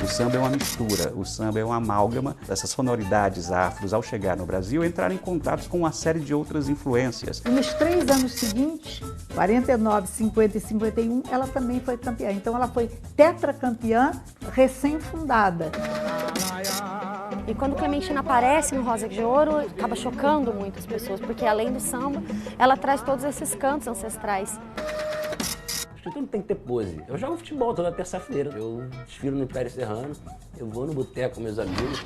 O samba é uma mistura, o samba é uma amálgama dessas sonoridades afros. Ao chegar no Brasil, entraram em contato com uma série de outras influências. E nos 3 anos seguintes, 49, 50 e 51, ela também foi campeã. Então ela foi tetracampeã recém-fundada. E quando Clementina aparece no Rosa de Ouro, acaba chocando muitas pessoas, porque além do samba, ela traz todos esses cantos ancestrais. O instituto tem que ter pose. Eu jogo futebol toda terça-feira. Eu desfilo no Império Serrano, eu vou no boteco com meus amigos.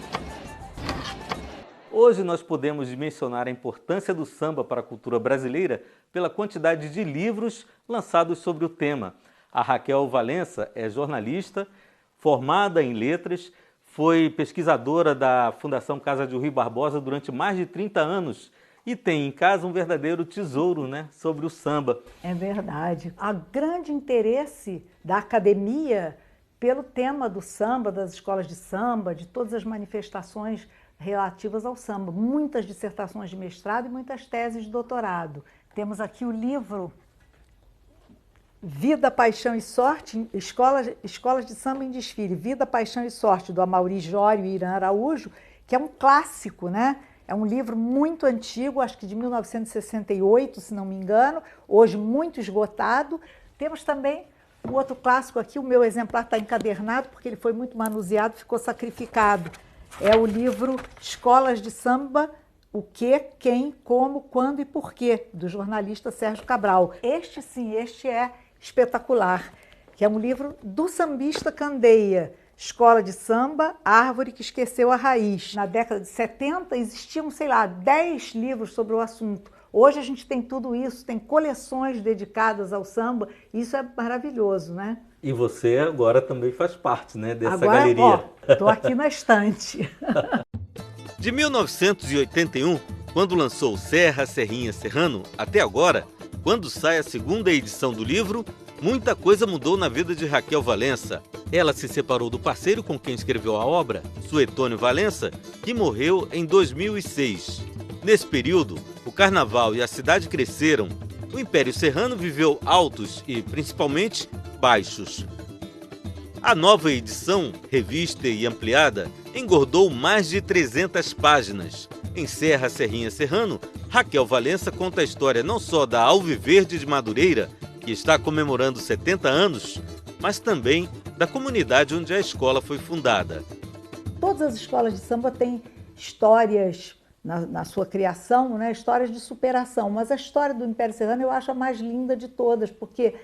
Hoje nós podemos dimensionar a importância do samba para a cultura brasileira pela quantidade de livros lançados sobre o tema. A Raquel Valença é jornalista, formada em letras, foi pesquisadora da Fundação Casa de Rui Barbosa durante mais de 30 anos e tem em casa um verdadeiro tesouro, sobre o samba. É verdade. Há grande interesse da academia pelo tema do samba, das escolas de samba, de todas as manifestações relativas ao samba. Muitas dissertações de mestrado e muitas teses de doutorado. Temos aqui o livro Vida, Paixão e Sorte, Escolas de Samba em Desfile, Vida, Paixão e Sorte, do Amaury Jório e Irã Araújo, que é um clássico, É um livro muito antigo, acho que de 1968, se não me engano, hoje muito esgotado. Temos também um outro clássico aqui, o meu exemplar está encadernado, porque ele foi muito manuseado, ficou sacrificado. É o livro Escolas de Samba, O Que, Quem, Como, Quando e Porquê, do jornalista Sérgio Cabral. Este é espetacular, que é um livro do sambista Candeia, Escola de Samba, Árvore que Esqueceu a Raiz. Na década de 70 existiam, 10 livros sobre o assunto. Hoje a gente tem tudo isso, tem coleções dedicadas ao samba, isso é maravilhoso, E você agora também faz parte, dessa galeria. Estou aqui na estante. De 1981, quando lançou Serra, Serrinha, Serrano, até agora, quando sai a segunda edição do livro, muita coisa mudou na vida de Raquel Valença. Ela se separou do parceiro com quem escreveu a obra, Suetônio Valença, que morreu em 2006. Nesse período, o carnaval e a cidade cresceram. O Império Serrano viveu altos e, principalmente, baixos. A nova edição, revista e ampliada, engordou mais de 300 páginas. Em Serra, Serrinha, Serrano, Raquel Valença conta a história não só da Alviverde de Madureira, que está comemorando 70 anos, mas também da comunidade onde a escola foi fundada. Todas as escolas de samba têm histórias na sua criação, histórias de superação, mas a história do Império Serrano eu acho a mais linda de todas, porque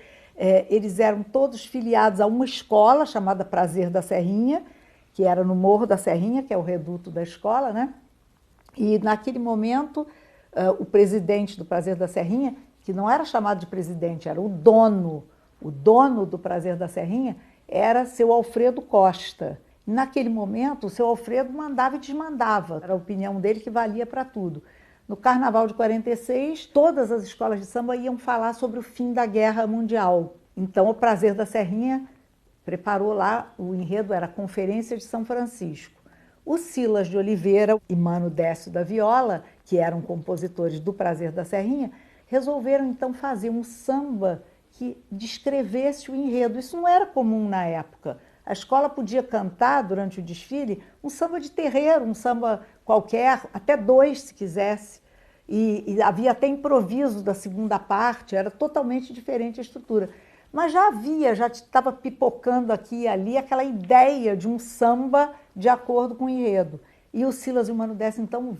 eles eram todos filiados a uma escola chamada Prazer da Serrinha, que era no Morro da Serrinha, que é o reduto da escola, E naquele momento o presidente do Prazer da Serrinha, que não era chamado de presidente, era o dono do Prazer da Serrinha, era seu Alfredo Costa. Naquele momento, o seu Alfredo mandava e desmandava, era a opinião dele que valia para tudo. No Carnaval de 46, todas as escolas de samba iam falar sobre o fim da Guerra Mundial. Então, o Prazer da Serrinha preparou lá, o enredo era a Conferência de São Francisco. O Silas de Oliveira e Mano Décio da Viola, que eram compositores do Prazer da Serrinha, resolveram então fazer um samba que descrevesse o enredo. Isso não era comum na época. A escola podia cantar durante o desfile um samba de terreiro, um samba qualquer, até 2 se quisesse. E havia até improviso da segunda parte, era totalmente diferente a estrutura. Mas já estava pipocando aqui e ali aquela ideia de um samba de acordo com o enredo. E o Silas e o Mano Décio, então,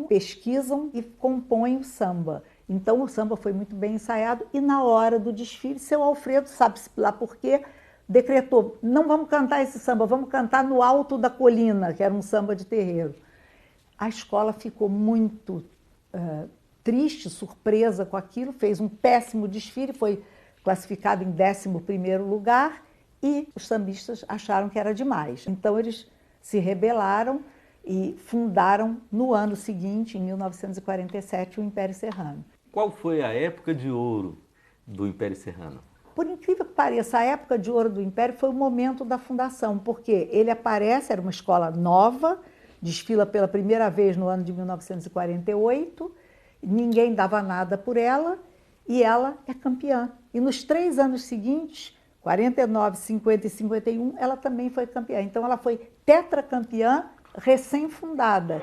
pesquisam e compõem o samba. Então, o samba foi muito bem ensaiado e na hora do desfile, seu Alfredo, sabe-se lá por quê, decretou, não vamos cantar esse samba, vamos cantar no Alto da Colina, que era um samba de terreiro. A escola ficou muito triste, surpresa com aquilo, fez um péssimo desfile, foi classificado em 11º lugar e os sambistas acharam que era demais. Então, eles se rebelaram e fundaram no ano seguinte, em 1947, o Império Serrano. Qual foi a época de ouro do Império Serrano? Por incrível que pareça, a época de ouro do Império foi o momento da fundação, porque ele aparece, era uma escola nova, desfila pela primeira vez no ano de 1948, ninguém dava nada por ela, e ela é campeã. E nos 3 anos seguintes, 49, 50 e 51, ela também foi campeã. Então, ela foi tetracampeã recém-fundada.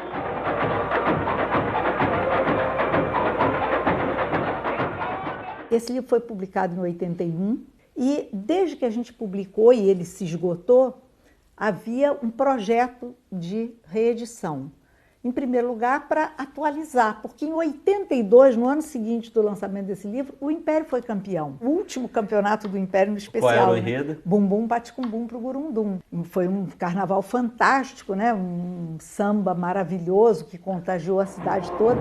Esse livro foi publicado em 81 e, desde que a gente publicou e ele se esgotou, havia um projeto de reedição. Em primeiro lugar, para atualizar, porque em 82, no ano seguinte do lançamento desse livro, o Império foi campeão. O último campeonato do Império no especial. Qual era o enredo? Né? Bum Bum Paticumbum pro Gurundum. Foi um carnaval fantástico, né? Um samba maravilhoso que contagiou a cidade toda.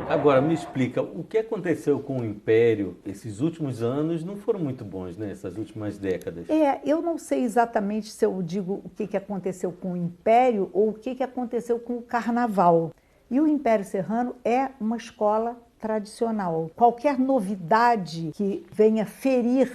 Agora, me explica, o que aconteceu com o Império? Esses últimos anos não foram muito bons, né? Essas últimas décadas. Eu não sei exatamente se eu digo o que aconteceu com o Império ou o que aconteceu com o Carnaval. E o Império Serrano é uma escola tradicional. Qualquer novidade que venha ferir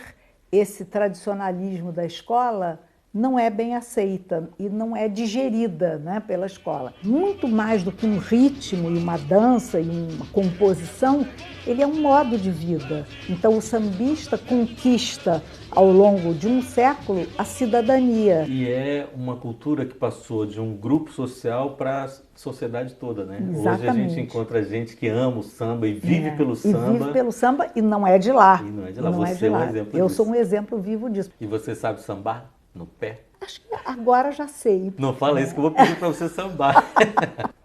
esse tradicionalismo da escola não é bem aceita e não é digerida, né, pela escola. Muito mais do que um ritmo e uma dança e uma composição, ele é um modo de vida. Então o sambista conquista ao longo de um século a cidadania. E é uma cultura que passou de um grupo social para a sociedade toda, né? Exatamente. Hoje a gente encontra gente que ama o samba e vive pelo samba. E vive pelo samba e não é de lá. E não é de lá. Você é um exemplo disso. Eu sou um exemplo vivo disso. E você sabe sambar no pé? Acho que agora já sei. Não fala isso que eu vou pedir para você sambar.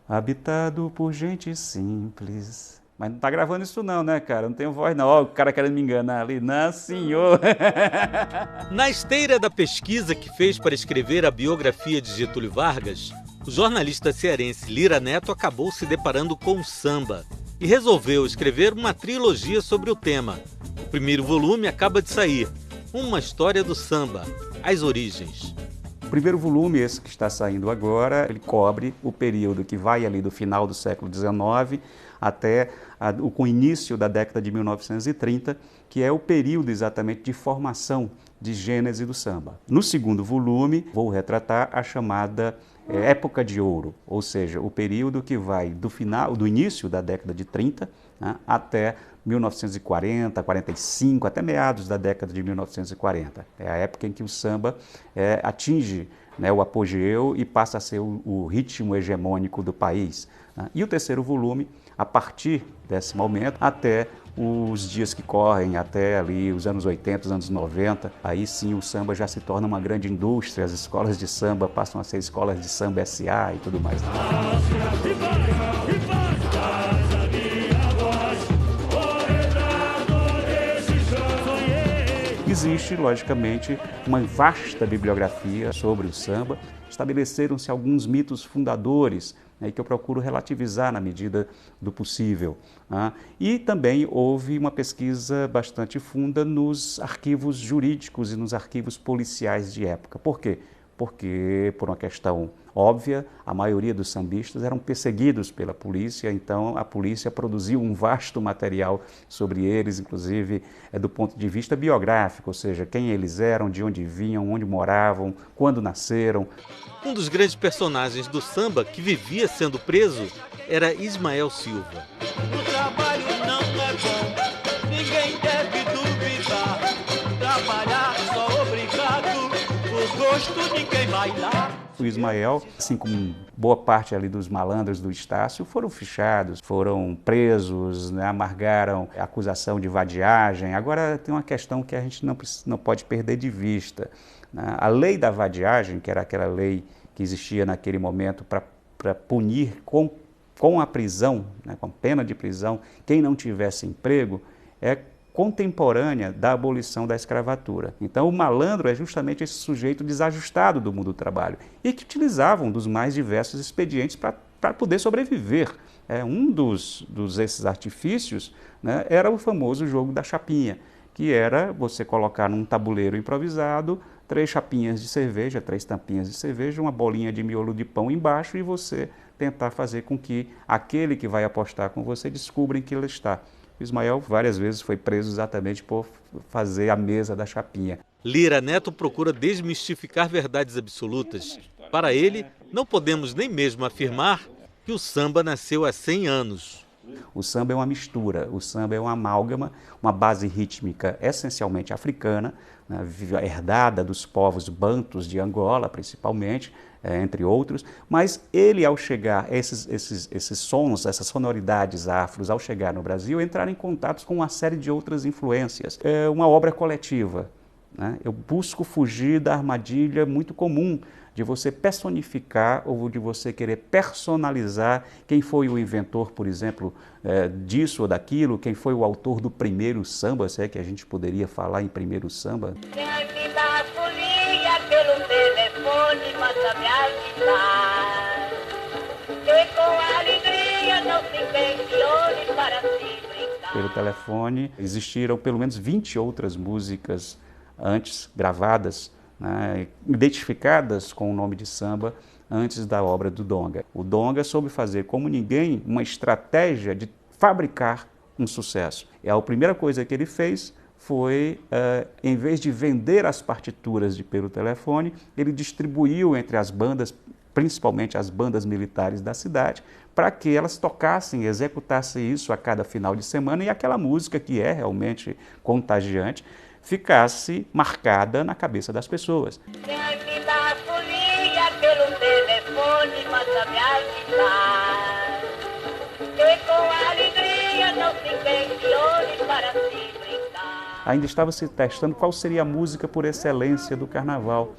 Habitado por gente simples. Mas não tá gravando isso não, né, cara? Não tenho voz não. Ó, o cara querendo me enganar ali. Não, senhor. Na esteira da pesquisa que fez para escrever a biografia de Getúlio Vargas, o jornalista cearense Lira Neto acabou se deparando com o samba e resolveu escrever uma trilogia sobre o tema. O primeiro volume acaba de sair, Uma História do Samba, As Origens. O primeiro volume, esse que está saindo agora, ele cobre o período que vai ali do final do século XIX até o início da década de 1930, que é o período exatamente de formação de gênese do samba. No segundo volume, vou retratar a chamada Época de Ouro, ou seja, o período que vai do início da década de 30, né, até 1940, 45, até meados da década de 1940. É a época em que o samba atinge, né, o apogeu e passa a ser o ritmo hegemônico do país. Né? E o terceiro volume, a partir desse momento, até os dias que correm, até ali os anos 80, os anos 90, aí sim o samba já se torna uma grande indústria, as escolas de samba passam a ser escolas de samba SA e tudo mais. Existe, logicamente, uma vasta bibliografia sobre o samba. Estabeleceram-se alguns mitos fundadores, né, que eu procuro relativizar na medida do possível. Né? E também houve uma pesquisa bastante funda nos arquivos jurídicos e nos arquivos policiais de época. Por quê? Porque, por uma questão óbvia, a maioria dos sambistas eram perseguidos pela polícia, então a polícia produziu um vasto material sobre eles, inclusive do ponto de vista biográfico, ou seja, quem eles eram, de onde vinham, onde moravam, quando nasceram. Um dos grandes personagens do samba que vivia sendo preso era Ismael Silva. O trabalho não é bom, ninguém deve duvidar. Trabalhar só obrigado, por gosto ninguém vai lá. O Ismael, assim como boa parte ali dos malandros do Estácio, foram fichados, foram presos, né, amargaram acusação de vadiagem. Agora tem uma questão que a gente não pode perder de vista. Né? A lei da vadiagem, que era aquela lei que existia naquele momento para punir com a prisão, né, com a pena de prisão, quem não tivesse emprego, é contemporânea da abolição da escravatura. Então o malandro é justamente esse sujeito desajustado do mundo do trabalho e que utilizavam dos mais diversos expedientes para poder sobreviver. Um desses artifícios, né, era o famoso jogo da chapinha, que era você colocar num tabuleiro improvisado 3 chapinhas de cerveja, 3 tampinhas de cerveja, uma bolinha de miolo de pão embaixo e você tentar fazer com que aquele que vai apostar com você descubra em que ele está. O Ismael várias vezes foi preso exatamente por fazer a mesa da chapinha. Lira Neto procura desmistificar verdades absolutas. Para ele, não podemos nem mesmo afirmar que o samba nasceu há 100 anos. O samba é uma mistura, o samba é uma amálgama, uma base rítmica essencialmente africana, né, herdada dos povos bantus de Angola, principalmente, entre outros, mas ele, ao chegar, esses sons, essas sonoridades afros, ao chegar no Brasil, entraram em contato com uma série de outras influências. É uma obra coletiva, né? Eu busco fugir da armadilha muito comum de você personificar ou de você querer personalizar quem foi o inventor, por exemplo, disso ou daquilo, quem foi o autor do primeiro samba, se é que a gente poderia falar em primeiro samba. Pelo telefone, manda me avisar, que com alegria não se mencione para se brincar. Pelo telefone, existiram pelo menos 20 outras músicas antes gravadas, né, identificadas com o nome de samba antes da obra do Donga. O Donga soube fazer, como ninguém, uma estratégia de fabricar um sucesso. E a primeira coisa que ele fez foi, em vez de vender as partituras pelo telefone, ele distribuiu entre as bandas, principalmente as bandas militares da cidade, para que elas tocassem, executassem isso a cada final de semana e aquela música, que é realmente contagiante, ficasse marcada na cabeça das pessoas. Me dá a folia pelo telefone, manda me avisar, que com alegria não se mencione para se brincar. Ainda estava se testando qual seria a música por excelência do carnaval.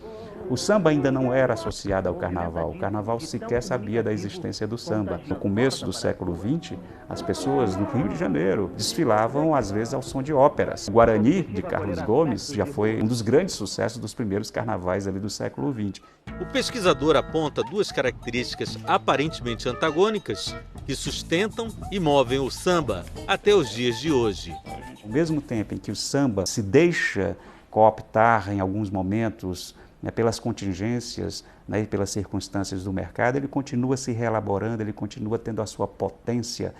O samba ainda não era associado ao carnaval. O carnaval sequer sabia da existência do samba. No começo do século XX, as pessoas no Rio de Janeiro desfilavam, às vezes, ao som de óperas. O Guarani, de Carlos Gomes, já foi um dos grandes sucessos dos primeiros carnavais ali do século XX. O pesquisador aponta duas características aparentemente antagônicas que sustentam e movem o samba até os dias de hoje. Ao mesmo tempo em que o samba se deixa cooptar em alguns momentos, né, pelas contingências, né, e pelas circunstâncias do mercado, ele continua se reelaborando, ele continua tendo a sua potência,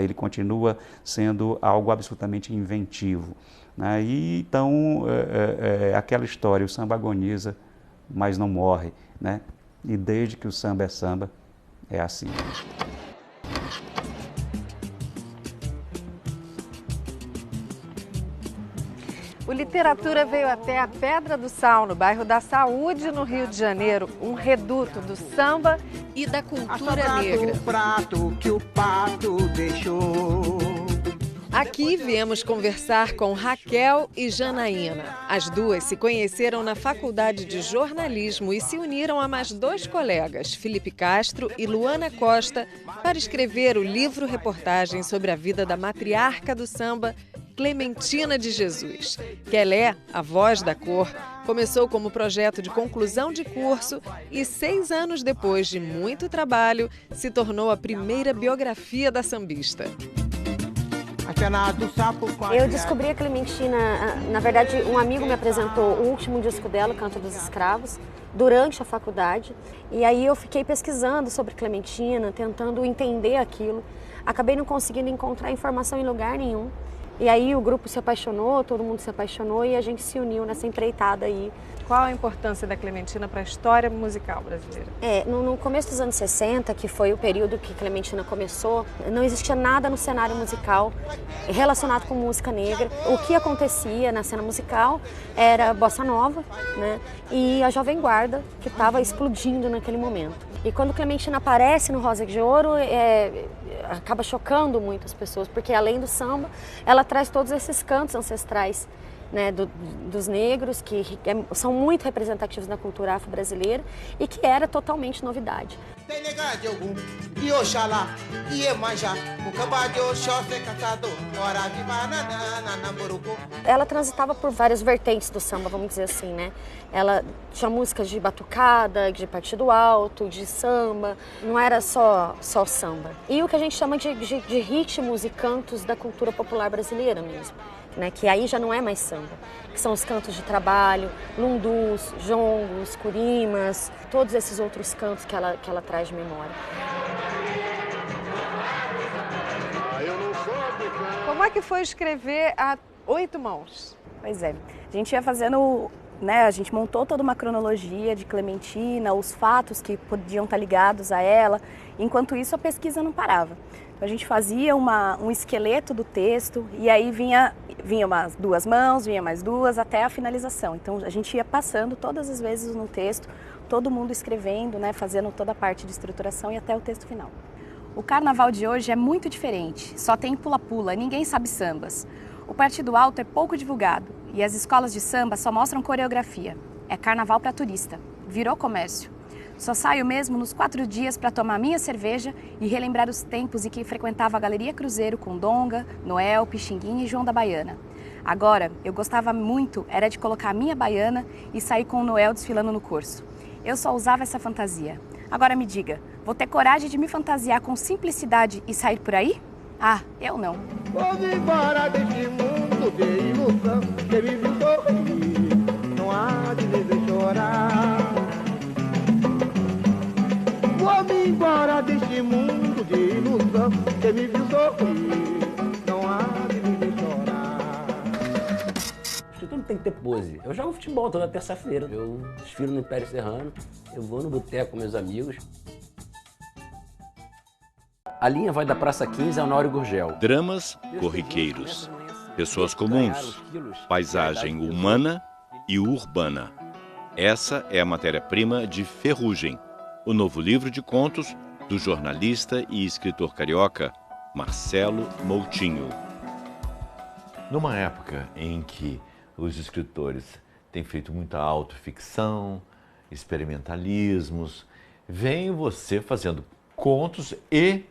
ele continua sendo algo absolutamente inventivo, né? E então, aquela história, o samba agoniza, mas não morre, né? E desde que o samba, é assim. O Literatura veio até a Pedra do Sal, no bairro da Saúde, no Rio de Janeiro, um reduto do samba e da cultura negra. O prato que o pato deixou. Aqui viemos conversar com Raquel e Janaína. As duas se conheceram na Faculdade de Jornalismo e se uniram a mais dois colegas, Felipe Castro e Luana Costa, para escrever o livro-reportagem sobre a vida da matriarca do samba, Clementina de Jesus. Kelé, a voz da cor, começou como projeto de conclusão de curso e 6 anos depois de muito trabalho, se tornou a primeira biografia da sambista. Eu descobri a Clementina, na verdade, um amigo me apresentou o último disco dela, Canto dos Escravos, durante a faculdade. E aí eu fiquei pesquisando sobre Clementina, tentando entender aquilo. Acabei não conseguindo encontrar informação em lugar nenhum. E aí o grupo se apaixonou, todo mundo se apaixonou e a gente se uniu nessa empreitada aí. Qual a importância da Clementina para a história musical brasileira? No começo dos anos 60, que foi o período que Clementina começou, não existia nada no cenário musical relacionado com música negra. O que acontecia na cena musical era bossa nova, né, e a Jovem Guarda, que estava explodindo naquele momento. E quando Clementina aparece no Rosa de Ouro, acaba chocando muitas pessoas, porque além do samba, ela traz todos esses cantos ancestrais, né, dos negros, que são muito representativos na cultura afro-brasileira e que era totalmente novidade. Ela transitava por várias vertentes do samba, vamos dizer assim, né? Ela tinha músicas de batucada, de partido alto, de samba, não era só samba. E o que a gente chama de ritmos e cantos da cultura popular brasileira mesmo, né, que aí já não é mais samba, que são os cantos de trabalho, lundus, jongos, curimas, todos esses outros cantos que ela traz de memória. Como é que foi escrever a 8 mãos? Pois é, a gente ia fazendo né, a gente montou toda uma cronologia de Clementina, os fatos que podiam estar ligados a ela. Enquanto isso, a pesquisa não parava. Então, a gente fazia um esqueleto do texto e aí vinha umas 2 mãos, vinha mais 2 até a finalização. Então, a gente ia passando todas as vezes no texto, todo mundo escrevendo, né, fazendo toda a parte de estruturação e até o texto final. O carnaval de hoje é muito diferente, só tem pula-pula, ninguém sabe sambas. O partido alto é pouco divulgado e as escolas de samba só mostram coreografia. É carnaval para turista, virou comércio. Só saio mesmo nos 4 dias para tomar minha cerveja e relembrar os tempos em que frequentava a Galeria Cruzeiro com Donga, Noel, Pixinguinha e João da Baiana. Agora, eu gostava muito era de colocar a minha baiana e sair com o Noel desfilando no curso. Eu só usava essa fantasia. Agora me diga, vou ter coragem de me fantasiar com simplicidade e sair por aí? Ah, eu não. Vou embora deste mundo de ilusão, que me viu sorrir, não há de me ver chorar. Vou embora deste mundo de ilusão, que me viu sorrir, não há de me ver chorar. Acho que tudo tem que ter pose. Eu jogo futebol toda terça-feira, eu desfilo no Império Serrano, eu vou no boteco com meus amigos. A linha vai da Praça 15 ao Honório Gurgel. Dramas corriqueiros, pessoas comuns, paisagem humana e urbana. Essa é a matéria-prima de Ferrugem, o novo livro de contos do jornalista e escritor carioca Marcelo Moutinho. Numa época em que os escritores têm feito muita autoficção, experimentalismos, vem você fazendo contos e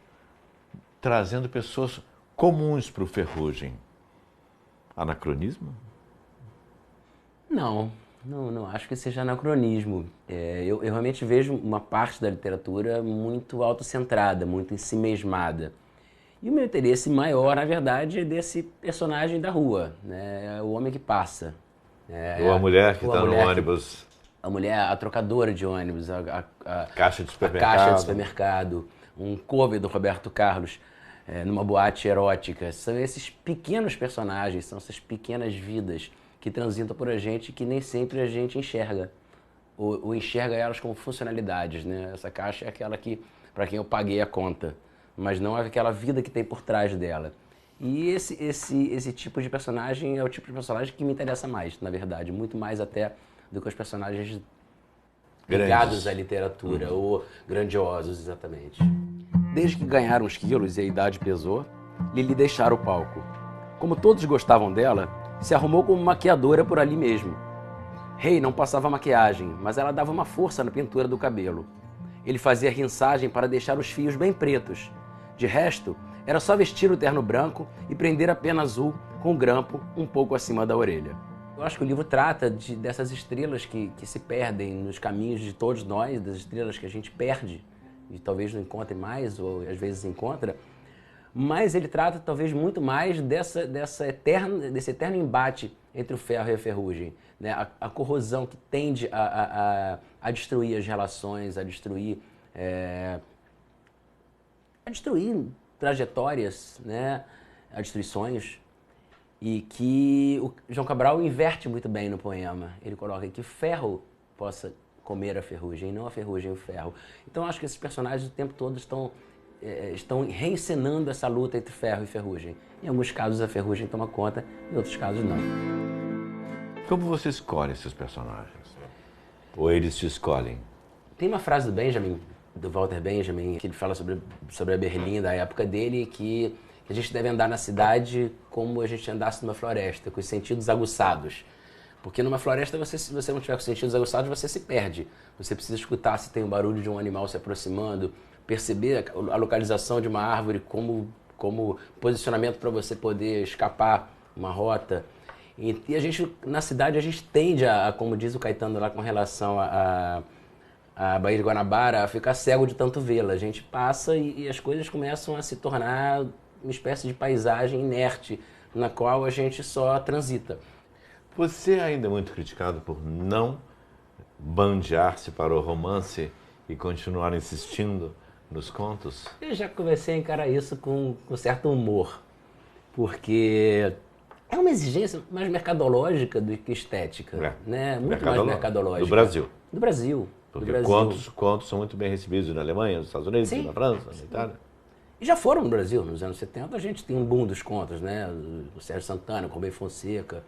trazendo pessoas comuns para o Ferrugem. Anacronismo? Não acho que seja anacronismo. Eu realmente vejo uma parte da literatura muito autocentrada, muito ensimesmada. E o meu interesse maior, na verdade, é desse personagem da rua, né? É o homem que passa. Ou a mulher que está no ônibus. A mulher, a trocadora de ônibus, a caixa de supermercado. A caixa de supermercado, um cover do Roberto Carlos, numa boate erótica. São esses pequenos personagens, são essas pequenas vidas que transitam por a gente que nem sempre a gente enxerga. Ou enxerga elas como funcionalidades, né? Essa caixa é aquela que, para quem eu paguei a conta, mas não é aquela vida que tem por trás dela. E esse tipo de personagem é o tipo de personagem que me interessa mais, na verdade, muito mais até do que os personagens ligados à literatura, ou grandiosos, exatamente. Desde que ganharam os quilos e a idade pesou, Lili deixaram o palco. Como todos gostavam dela, se arrumou como maquiadora por ali mesmo. Rei não passava maquiagem, mas ela dava uma força na pintura do cabelo. Ele fazia rinçagem para deixar os fios bem pretos. De resto, era só vestir o terno branco e prender a pena azul com o grampo um pouco acima da orelha. Eu acho que o livro trata dessas estrelas que se perdem nos caminhos de todos nós, das estrelas que a gente perde e talvez não encontre mais, ou às vezes encontra. Mas ele trata talvez muito mais desse eterno embate entre o ferro e a ferrugem, né? A corrosão que tende a destruir as relações, a destruir trajetórias, né? A destruir sonhos, e que o João Cabral inverte muito bem no poema. Ele coloca que o ferro possa comer a ferrugem, não a ferrugem o ferro. Então acho que esses personagens o tempo todo estão reencenando essa luta entre ferro e ferrugem. Em alguns casos a ferrugem toma conta, em outros casos não. Como você escolhe esses personagens? Ou eles te escolhem? Tem uma frase do Walter Benjamin, que ele fala sobre a Berlim da época dele, que a gente deve andar na cidade como a gente andasse numa floresta, com os sentidos aguçados. Porque numa floresta, se você não tiver com os sentidos aguçados, você se perde. Você precisa escutar se tem o barulho de um animal se aproximando, perceber a localização de uma árvore como posicionamento para você poder escapar uma rota. E a gente, na cidade, a gente tende como diz o Caetano lá com relação à Baía de Guanabara, a ficar cego de tanto vê-la. A gente passa e as coisas começam a se tornar uma espécie de paisagem inerte, na qual a gente só transita. Você ainda é muito criticado por não bandear-se para o romance e continuar insistindo nos contos? Eu já comecei a encarar isso com certo humor, porque É uma exigência mais mercadológica do que estética, né? Muito mais mercadológica. Do Brasil. Do Brasil. Porque do Brasil. Contos são muito bem recebidos na Alemanha, nos Estados Unidos, na França, na Itália. E já foram no Brasil, nos anos 70 a gente tem um boom dos contos, né? O Sérgio Santana, o Rubem Fonseca.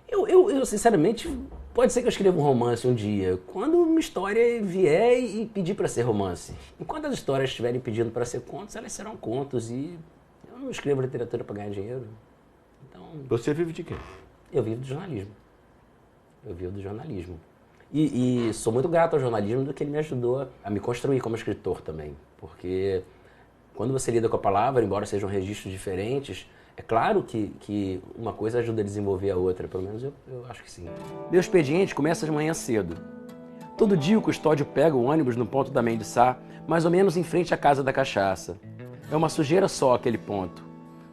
Eu, sinceramente, pode ser que eu escreva um romance um dia, quando uma história vier e pedir para ser romance. Enquanto as histórias estiverem pedindo para ser contos, elas serão contos, e eu não escrevo literatura para ganhar dinheiro. Então, você vive de quê? Eu vivo do jornalismo. Eu vivo do jornalismo. E sou muito grato ao jornalismo do que ele me ajudou a me construir como escritor também. Porque quando você lida com a palavra, embora sejam registros diferentes, é claro que uma coisa ajuda a desenvolver a outra, pelo menos eu acho que sim. Meu expediente começa de manhã cedo. Todo dia o custódio pega o ônibus no ponto da Mãe de Sá, mais ou menos em frente à Casa da Cachaça. É uma sujeira só aquele ponto.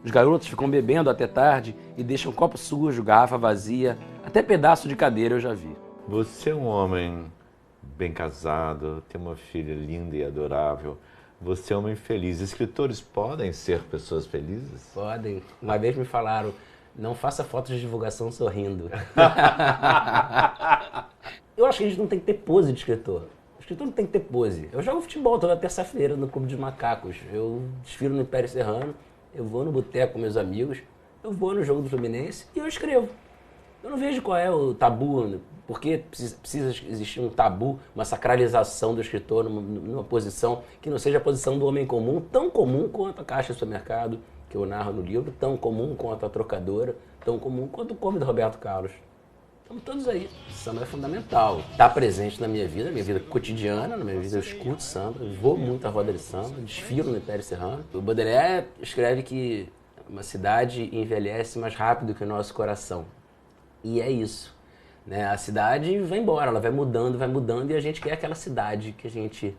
Os garotos ficam bebendo até tarde e deixam copo sujo, garrafa vazia, até pedaço de cadeira eu já vi. Você é um homem bem casado, tem uma filha linda e adorável. Você é um homem feliz. Escritores podem ser pessoas felizes? Podem. Uma vez me falaram, não faça fotos de divulgação sorrindo. Eu acho que a gente não tem que ter pose de escritor. O escritor não tem que ter pose. Eu jogo futebol toda terça-feira no Clube dos Macacos. Eu desfilo no Império Serrano, eu vou no boteco com meus amigos, eu vou no jogo do Fluminense e eu escrevo. Eu não vejo qual é o tabu, porque precisa existir um tabu, uma sacralização do escritor numa posição que não seja a posição do homem comum, tão comum quanto a caixa de supermercado, que eu narro no livro, tão comum quanto a trocadora, tão comum quanto o come do Roberto Carlos. Estamos todos aí. Samba é fundamental. Está presente na minha vida cotidiana, na minha vida eu escuto samba, vou muito à roda de samba, desfilo no Império Serrano. O Baudelaire escreve que uma cidade envelhece mais rápido que o nosso coração. E é isso, né? A cidade vai embora, ela vai mudando e a gente quer aquela cidade que a gente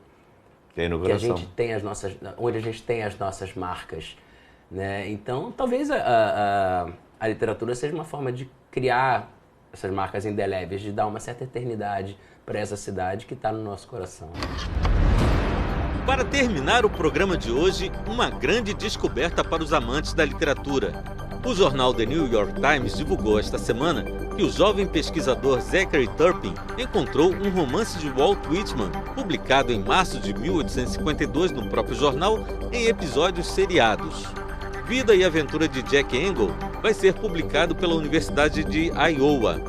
tem no coração. Que a gente tem onde a gente tem as nossas marcas, né? Então, talvez a literatura seja uma forma de criar essas marcas indeléveis, de dar uma certa eternidade para essa cidade que está no nosso coração. Para terminar o programa de hoje, uma grande descoberta para os amantes da literatura. O jornal The New York Times divulgou esta semana que o jovem pesquisador Zachary Turpin encontrou um romance de Walt Whitman, publicado em março de 1852 no próprio jornal, em episódios seriados. Vida e Aventura de Jack Angle vai ser publicado pela Universidade de Iowa.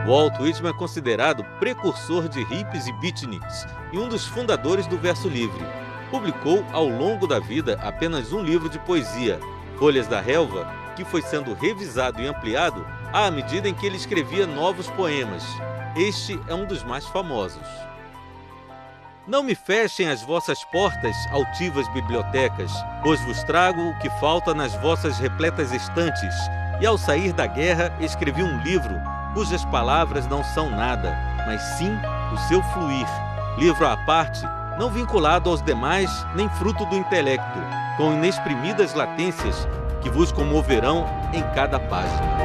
Walt Whitman é considerado precursor de hippies e beatniks e um dos fundadores do verso livre. Publicou ao longo da vida apenas um livro de poesia, Folhas da Relva, que foi sendo revisado e ampliado à medida em que ele escrevia novos poemas. Este é um dos mais famosos. Não me fechem as vossas portas, altivas bibliotecas, pois vos trago o que falta nas vossas repletas estantes. E ao sair da guerra escrevi um livro, cujas palavras não são nada, mas sim o seu fluir. Livro à parte, não vinculado aos demais, nem fruto do intelecto, com inexprimidas latências que vos comoverão em cada página.